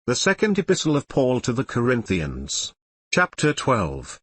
The Second Epistle of Paul to the Corinthians. Chapter 12.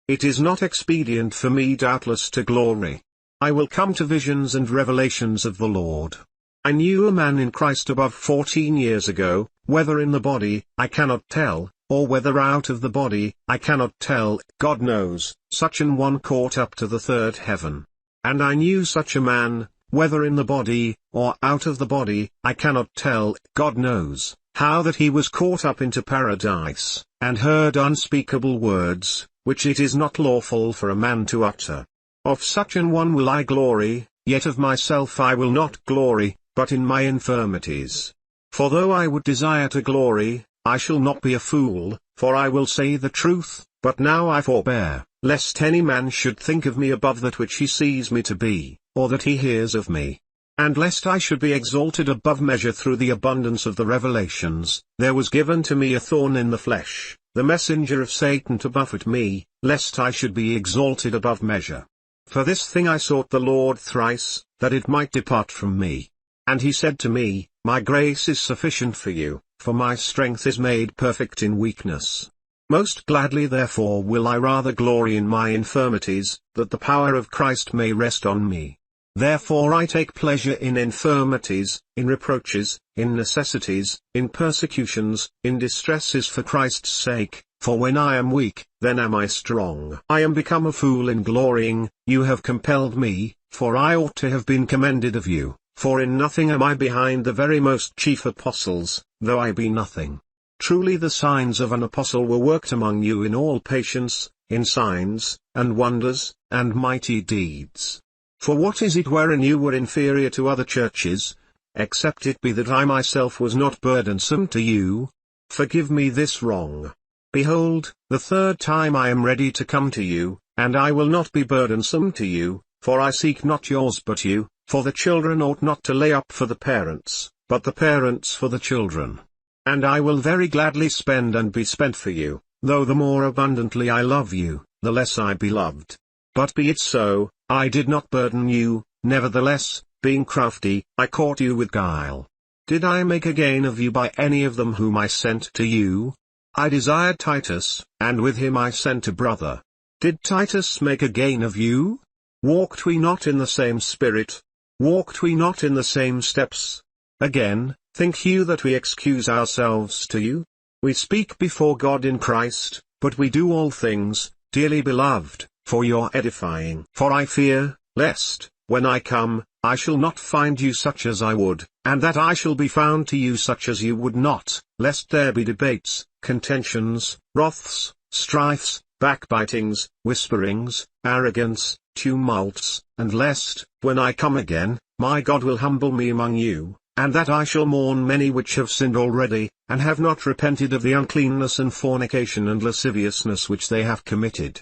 It is not expedient for me doubtless to glory. I will come to visions and revelations of the Lord. I knew a man in Christ above 14 years ago, whether in the body, I cannot tell, or whether out of the body, I cannot tell, God knows, such an one caught up to the third heaven. And I knew such a man, whether in the body, or out of the body, I cannot tell, God knows, how that he was caught up into paradise, and heard unspeakable words, which it is not lawful for a man to utter. Of such an one will I glory, yet of myself I will not glory, but in my infirmities. For though I would desire to glory, I shall not be a fool, for I will say the truth, but now I forbear, lest any man should think of me above that which he sees me to be, or that he hears of me. And lest I should be exalted above measure through the abundance of the revelations, there was given to me a thorn in the flesh, the messenger of Satan to buffet me, lest I should be exalted above measure. For this thing I sought the Lord thrice, that it might depart from me. And he said to me, My grace is sufficient for you, for my strength is made perfect in weakness. Most gladly therefore will I rather glory in my infirmities, that the power of Christ may rest on me. Therefore I take pleasure in infirmities, in reproaches, in necessities, in persecutions, in distresses for Christ's sake, for when I am weak, then am I strong. I am become a fool in glorying, you have compelled me, for I ought to have been commended of you, for in nothing am I behind the very most chief apostles, though I be nothing. Truly the signs of an apostle were worked among you in all patience, in signs, and wonders, and mighty deeds. For what is it wherein you were inferior to other churches, except it be that I myself was not burdensome to you? Forgive me this wrong. Behold, the third time I am ready to come to you, and I will not be burdensome to you, for I seek not yours but you, for the children ought not to lay up for the parents, but the parents for the children. And I will very gladly spend and be spent for you, though the more abundantly I love you, the less I be loved. But be it so, I did not burden you, nevertheless, being crafty, I caught you with guile. Did I make a gain of you by any of them whom I sent to you? I desired Titus, and with him I sent a brother. Did Titus make a gain of you? Walked we not in the same spirit? Walked we not in the same steps? Again, think you that we excuse ourselves to you? We speak before God in Christ, but we do all things, dearly beloved, for your edifying. For I fear, lest, when I come, I shall not find you such as I would, and that I shall be found to you such as you would not, lest there be debates, contentions, wraths, strifes, backbitings, whisperings, arrogance, tumults, and lest, when I come again, my God will humble me among you, and that I shall mourn many which have sinned already, and have not repented of the uncleanness and fornication and lasciviousness which they have committed.